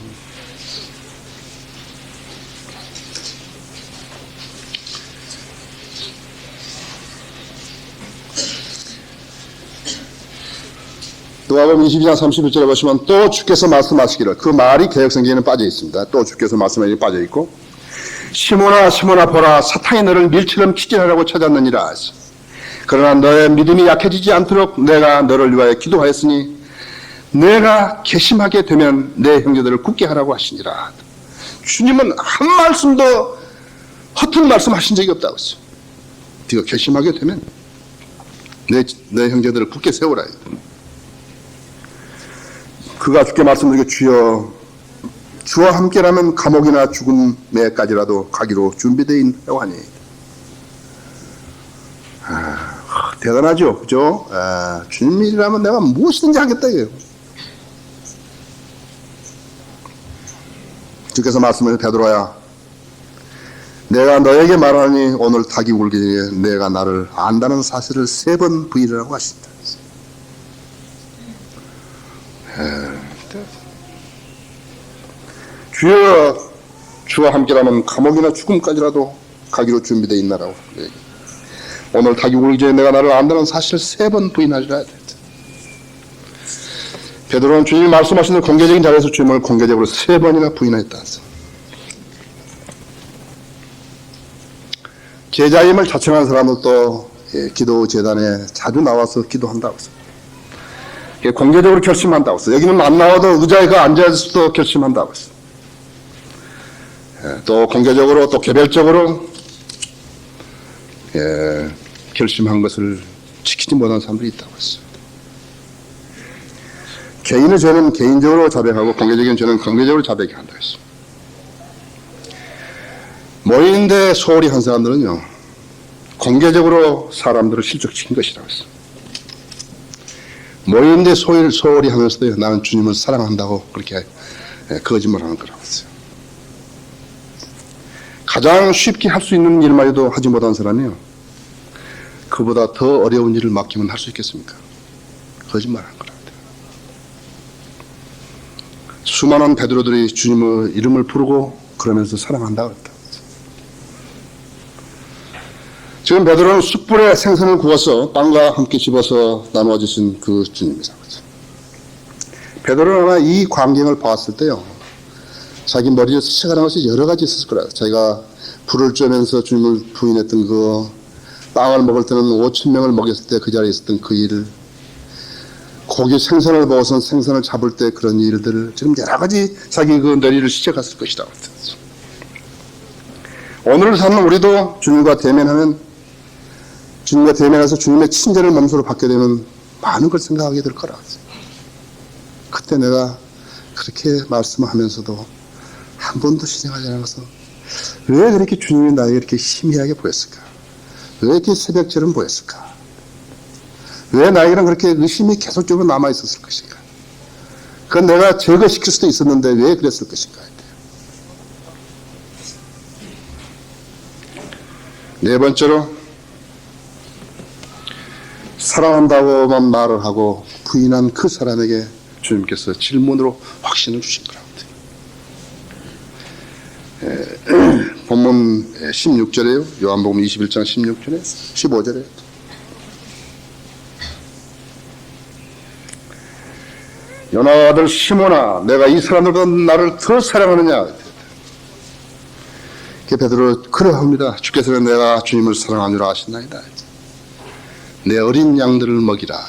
누가복음 22장 31절에 보시면 또 주께서 말씀하시기를 그 말이 개역성경에는 빠져 있습니다. 또 주께서 말씀하시기를 빠져 있고 시몬아 시몬아 보라 사탄이 너를 밀처럼 기진하라고 찾았느니라. 그러나 너의 믿음이 약해지지 않도록 내가 너를 위하여 기도하였으니 내가 괘씸하게 되면 내 형제들을 굳게 하라고 하시니라. 주님은 한 말씀도 허튼 말씀 하신 적이 없다고 했어요. 네가 괘씸하게 되면 내 형제들을 굳게 세우라. 그가 주께 말씀드리게 주여 주와 함께라면 감옥이나 죽음에까지라도 가기로 준비되어 있다고 하니 대단하죠, 그죠? 주님이라면 내가 무엇이든지 하겠다 이거예요. 주께서 말씀을 베드로야, 내가 너에게 말하니 오늘 닭이 울기 전에 내가 나를 안다는 사실을 3번 부인하라고 하신다. 주여 주와 함께라면 감옥이나 죽음까지라도 가기로 준비되어 있나라고. 오늘 타기 오기 전에 내가 나를 안다는 사실을 3번 부인하리라 했다. 베드로는 주님이 말씀하신 대로 공개적인 자리에서 주님을 공개적으로 3번이나 부인했다. 제자임을 자청하는 사람들도 기도 재단에 자주 나와서 기도한다고 했어요. 공개적으로 결심한다고 했어요. 여기는 안 나와도 의자에 앉아서도 결심한다고 했어요. 또 공개적으로 또 개별적으로 결심한 것을 지키지 못한 사람들이 있다고 했어요. 개인의 죄는 개인적으로 자백하고 공개적인 죄는 공개적으로 자백해야 한다고 했어요. 모이는데 소홀히 한 사람들은요, 공개적으로 사람들을 실족시킨 것이라고 했어요. 모이는데 소홀히 하면서도 나는 주님을 사랑한다고 그렇게 거짓말하는 거라고 했어요. 가장 쉽게 할 수 있는 일만 해도 하지 못한 사람이요, 그보다 더 어려운 일을 맡기면 할 수 있겠습니까? 거짓말하는 거라고. 수많은 베드로들이 주님의 이름을 부르고 그러면서 사랑한다고 했다. 지금 베드로는 숯불에 생선을 구워서 빵과 함께 집어서 나누어 주신 그 주님이다. 베드로는 아마 이 광경을 봤을 때요, 자기 머리에 스쳐가는 것이 여러 가지 있었을 거라고. 자기가 불을 쬐면서 주님을 부인했던 그, 빵을 먹을 때는 5,000명을 먹였을 때 그 자리에 있었던 그 일을, 고기 생선을 먹어서 생선을 잡을 때 그런 일들을, 지금 여러 가지 자기 그 뇌리를 시작했을 것이다. 오늘을 사는 우리도 주님과 대면해서 주님의 친절을 몸소로 받게 되면 많은 걸 생각하게 될 거라. 그때 내가 그렇게 말씀하면서도 한 번도 신경하지 않아서 왜 그렇게 주님이 나에게 이렇게 희미하게 보였을까? 왜 이렇게 새벽처럼 보였을까? 왜 나에게는 그렇게 의심이 계속적으로 남아있었을 것인가? 그건 내가 제거시킬 수도 있었는데 왜 그랬을 것인가? 네 번째로, 사랑한다고만 말을 하고 부인한 그 사람에게 주님께서 질문으로 확신을 주신 거라고. 본문 16절에요. 요한복음 21장 16절에 15절에 요나 아들 시몬아, 내가 이 사람들보다 나를 더 사랑하느냐? 베드로 그러합니다. 주께서는 내가 주님을 사랑하는 줄 아시나이다. 내 어린 양들을 먹이라.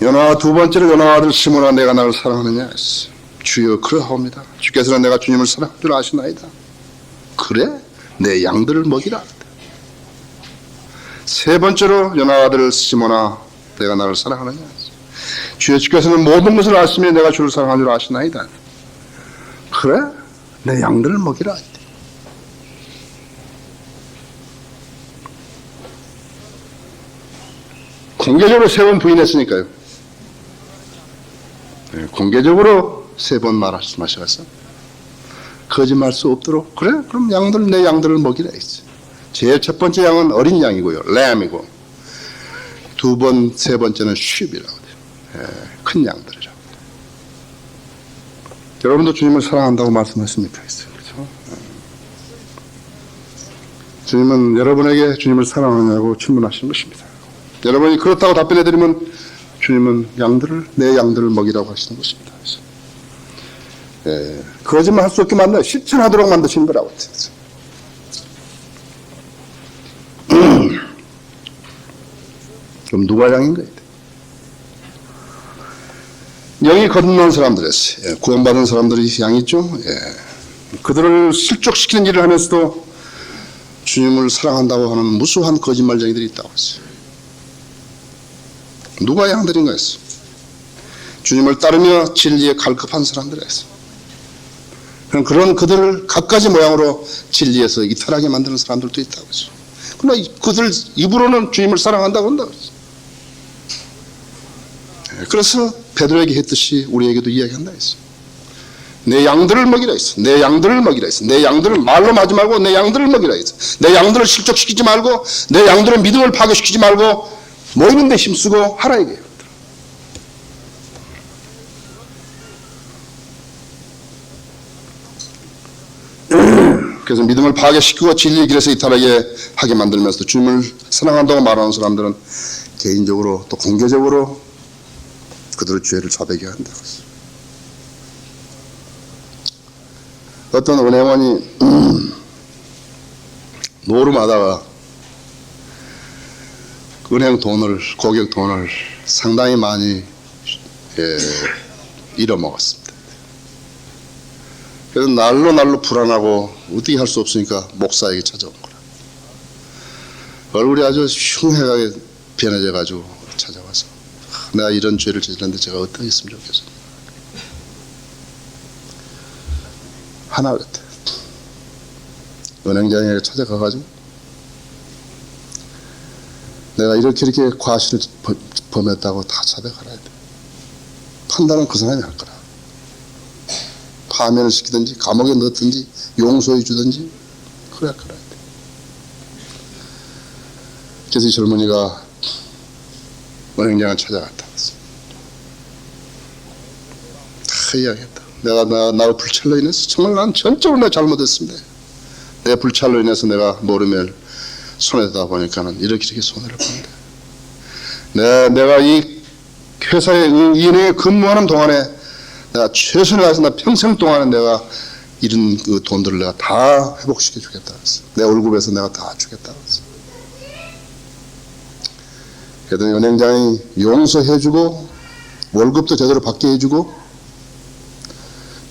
요나 두 번째로 요나 아들 시몬아, 내가 나를 사랑하느냐? 주여 그러하옵니다. 주께서는 내가 주님을 사랑하는 줄 아시나이다. 그래? 내 양들을 먹이라. 세 번째로 요나 아들 시몬아, 내가 나를 사랑하느냐? 주여 주께서는 모든 것을 아시며 내가 주를 사랑하는 줄 아시나이다. 그래? 내 양들을 먹이라. 공개적으로 3번 부인했으니까요. 공개적으로 3번 말씀하셔서 거짓말 수 없도록, 그래? 그럼 내 양들을 먹이라 했어요. 제일 첫 번째 양은 어린 양이고요, 램이고, 세 번째는 쉽이라고 해요. 큰 양들이라고. 여러분도 주님을 사랑한다고 말씀하십니까? 그렇죠? 주님은 여러분에게 주님을 사랑하냐고 질문하시는 것입니다. 여러분이 그렇다고 답변해드리면 주님은 내 양들을 먹이라고 하시는 것입니다. 거짓말 할 수 없게 만들어 실천하도록 만드시는 거라고. 그럼 누가 양인가요? 영이 거듭난 사람들이었어요. 구원받은 사람들이 양이죠. 그들을 실족시키는 일을 하면서도 주님을 사랑한다고 하는 무수한 거짓말쟁이들이 있다고 했어요. 누가 양들인가 했어요. 주님을 따르며 진리에 갈급한 사람들이었어요. 그런 그들을 갖가지 모양으로 진리에서 이탈하게 만드는 사람들도 있다고 했어요. 그러나 그들 입으로는 주님을 사랑한다고 한다고 했어요. 그래서 베드로에게 했듯이 우리에게도 이야기한다 했어. 내 양들을 먹이라 했어. 내 양들을 먹이라 했어. 내 양들을 말로 하지 말고 내 양들을 먹이라 했어. 내 양들을 실족시키지 말고 내 양들의 믿음을 파괴시키지 말고 모이는 데 힘쓰고 하라 이거예요. 그래서 믿음을 파괴시키고 진리의 길에서 이탈하게 하게 만들면서 주님을 사랑한다고 말하는 사람들은 개인적으로 또 공개적으로 그들의 죄를 자백해야 한다고 했어요. 어떤 은행원이 노름하다가 은행 돈을, 고객 돈을 상당히 많이 잃어먹었습니다. 그래서 날로 불안하고 어떻게 할 수 없으니까 목사에게 찾아온 거라. 얼굴이 아주 흉하게 변해져가지고 찾아와서 내가 이런 죄를 저질렀는데 제가 어떻게 했으면 좋겠어. 하나 그랬대. 은행장에 찾아가가지고 내가 이렇게 과실을 범했다고 다 자백하라 돼. 판단은 그 사람이 할 거라. 파면을 시키든지 감옥에 넣든지 용서해 주든지 그래야 그래야 돼. 그래서 이 젊은이가 은행장을 찾아갔다. 다 이야기했다. 내가 나의 불찰로 인해서 정말 난 전적으로 내가 잘못했습니다. 내 불찰로 인해서 내가 모르면 손해다 보니까는 이렇게 손해를 본다. 내가 이 회사에 이 은행에 근무하는 동안에 내가 최선을 다해서 나 평생 동안에 내가 이런 그 돈들을 내가 다 회복시켜 주겠다 그랬어. 내 월급에서 내가 다 주겠다 그랬어. 그랬더니 은행장이 용서해주고 월급도 제대로 받게 해주고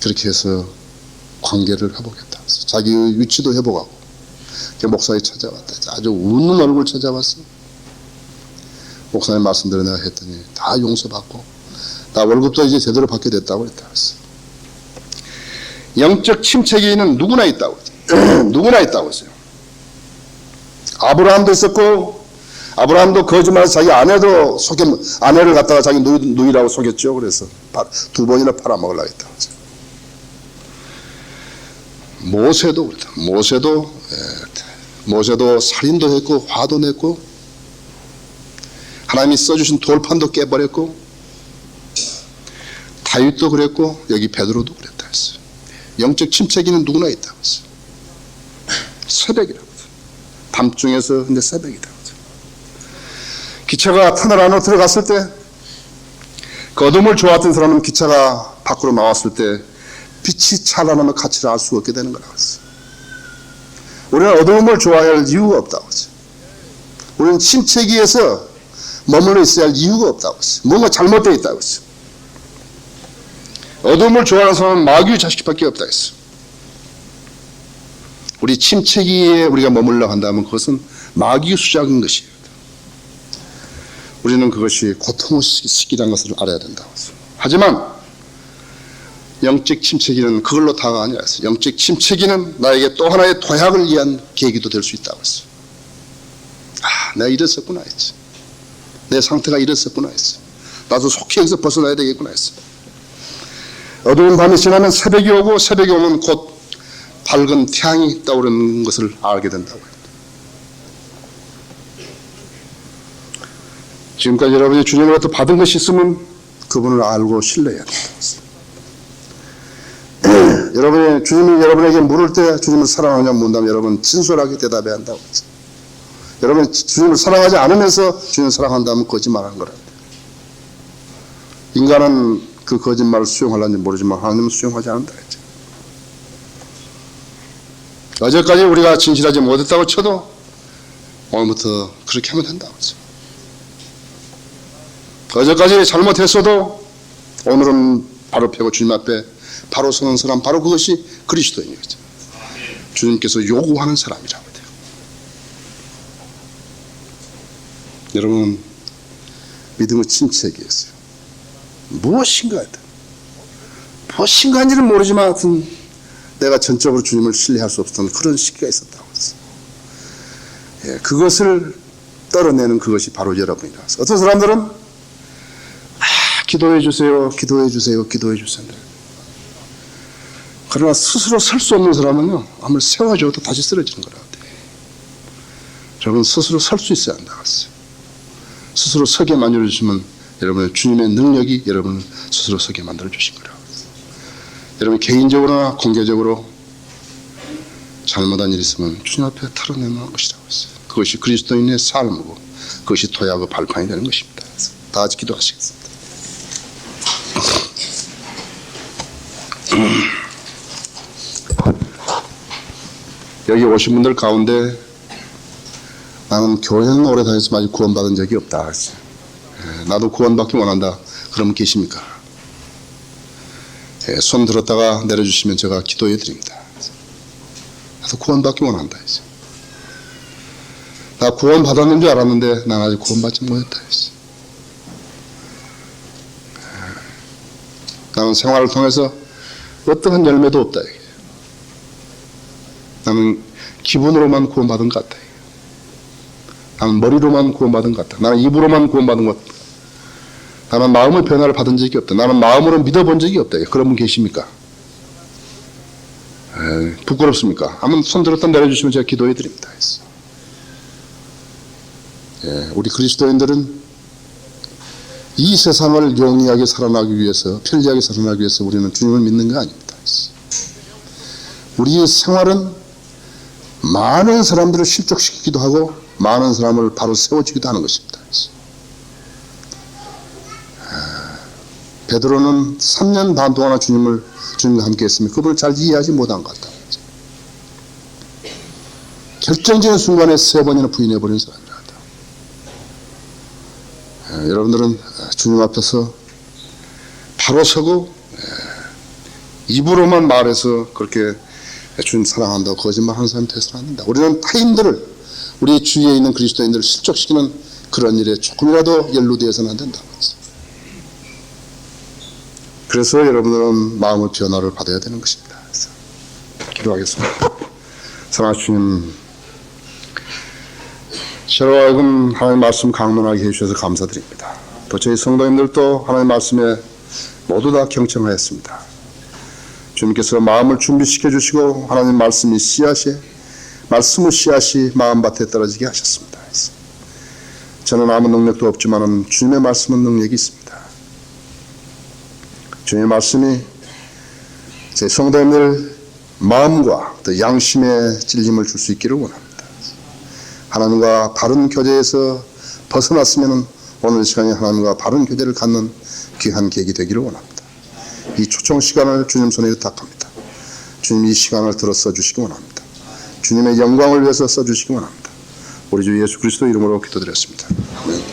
그렇게 해서 관계를 회복했다. 자기 위치도 회복하고 목사에 찾아왔다. 아주 웃는 얼굴 찾아왔어. 목사님 말씀대로 내가 했더니 다 용서받고 나 월급도 이제 제대로 받게 됐다고 그랬다. 영적 침체기는 누구나 있다고 누구나 있다고 했어요. 아브라함도 있었고 아브라함도 거짓말해서 자기 아내를 갖다가 자기 누이라고 속였죠. 그래서 2번이나 팔아먹으려고 했다고 했어요. 모세도 그랬다. 모세도 살인도 했고 화도 냈고 하나님이 써주신 돌판도 깨버렸고 다윗도 그랬고 여기 베드로도 그랬다 했어요. 영적 침체기는 누구나 있다고 했어요. 새벽이라고 했어요. 밤중에서 근데 새벽이라고 했어요. 기차가 터널 안으로 들어갔을 때 그 어둠을 좋아했던 사람은 기차가 밖으로 나왔을 때 빛이 찬란하면 가치를 알 수가 없게 되는 거라고 했어요. 우리는 어두움을 좋아할 이유가 없다고 했어요. 우리는 침체기에서 머물러 있어야 할 이유가 없다고 했어요. 뭔가 잘못되어 있다고 했어요. 어두움을 좋아하는 사람은 마귀의 자식밖에 없다고 했어요. 우리 침체기에 우리가 머물러 간다면 그것은 마귀의 수작인 것이에요. 우리는 그것이 고통의 시기라는 것을 알아야 된다고 했어요. 하지만 영적 침체기는 그걸로 다가 아니라 했어요. 영적 침체기는 나에게 또 하나의 도약을 위한 계기도 될 수 있다고 했어요. 내가 이랬었구나 했지. 내 상태가 이랬었구나 했어. 나도 속히 여기서 벗어나야 되겠구나 했어. 어두운 밤이 지나면 새벽이 오고 새벽이 오면 곧 밝은 태양이 떠오르는 것을 알게 된다고 해요. 지금까지 여러분이 주님으로부터 받은 것이 있으면 그분을 알고 신뢰해야 된다고 했어요. 여러분이 주님이 여러분에게 물을 때 주님을 사랑하냐 묻는다면 여러분 진솔하게 대답해야 한다고 했어요. 여러분이 주님을 사랑하지 않으면서 주님을 사랑한다면 거짓말하는 거라. 인간은 그 거짓말을 수용하려는지 모르지만 하나님은 수용하지 않는다 했죠. 어제까지 우리가 진실하지 못했다고 쳐도 오늘부터 그렇게 하면 된다고 했죠. 어제까지 잘못했어도 오늘은 바로 펴고 주님 앞에 바로 서는 사람, 바로 그것이 그리스도인이죠. 주님께서 요구하는 사람이라고 해요. 여러분, 믿음의 침체기에 있어요. 무엇인가인지는 모르지만 하여튼 내가 전적으로 주님을 신뢰할 수 없었던 그런 시기가 있었다고 했어요. 그것을 떨어내는 그것이 바로 여러분이라고 했어요. 어떤 사람들은 기도해 주세요. 그러나 스스로 설 수 없는 사람은요, 아무리 세워줘도 다시 쓰러지는 거라고 돼요. 여러분, 스스로 설 수 있어야 한다고 했어요. 스스로 서게 만들어주시면 여러분의 주님의 능력이 여러분을 스스로 서게 만들어주신 거라고 했어요. 여러분, 개인적으로나 공개적으로 잘못한 일이 있으면 주님 앞에 털어내는 것이라고 했어요. 그것이 그리스도인의 삶이고 그것이 도약의 발판이 되는 것입니다. 다 같이 기도하시겠습니다. 여기 오신 분들 가운데 나는 교회는 오래 다녔지만 아직 구원받은 적이 없다. 나도 구원받기 원한다. 그러면 계십니까? 손 들었다가 내려주시면 제가 기도해 드립니다. 나도 구원받기 원한다. 나 구원받았는 줄 알았는데 난 아직 구원받지 못했다. 나는 생활을 통해서 어떠한 열매도 없다. 나는 기분으로만 구원받은 것 같다. 나는 머리로만 구원받은 것 같다. 나는 입으로만 구원받은 것 같다. 나는 마음의 변화를 받은 적이 없다. 나는 마음으로 믿어본 적이 없다. 그런 분 계십니까? 부끄럽습니까? 한번 손 들었다 내려주시면 제가 기도해 드립니다. 우리 그리스도인들은 이 세상을 용이하게 살아나기 위해서, 편리하게 살아나기 위해서 우리는 주님을 믿는 거 아닙니다. 우리의 생활은 많은 사람들을 실족시키기도 하고 많은 사람을 바로 세워주기도 하는 것입니다. 베드로는 3년 반 동안 주님과 함께 했으며 그분을 잘 이해하지 못한 것 같다. 결정적인 순간에 3번이나 부인해버린 사람이다. 여러분들은 주님 앞에서 바로 서고 입으로만 말해서 그렇게 주님 사랑한다고 거짓말하는 사람이 되어서는 안 된다. 우리는 타인들을, 우리 주위에 있는 그리스도인들을 실족시키는 그런 일에 조금이라도 연루되어서는 안 된다. 그래서 여러분들은 마음의 변화를 받아야 되는 것입니다. 기도하겠습니다. 사랑하는 주님, 저로 하여금 하나님의 말씀 강론하게 해주셔서 감사드립니다. 또 저희 성도님들도 하나님의 말씀에 모두 다 경청하였습니다. 주님께서 마음을 준비시켜 주시고 하나님 말씀의 씨앗이 마음밭에 떨어지게 하셨습니다. 저는 아무 능력도 없지만 주님의 말씀은 능력이 있습니다. 주님의 말씀이 제 성도님들 마음과 또 양심의 찔림을 줄 수 있기를 원합니다. 하나님과 바른 교제에서 벗어났으면 오늘 시간에 하나님과 바른 교제를 갖는 귀한 계기 되기를 원합니다. 이 초청 시간을 주님 손에 의탁합니다. 주님 이 시간을 들어 써주시기 원합니다. 주님의 영광을 위해서 써주시기 원합니다. 우리 주 예수 그리스도 이름으로 기도드렸습니다. 아멘.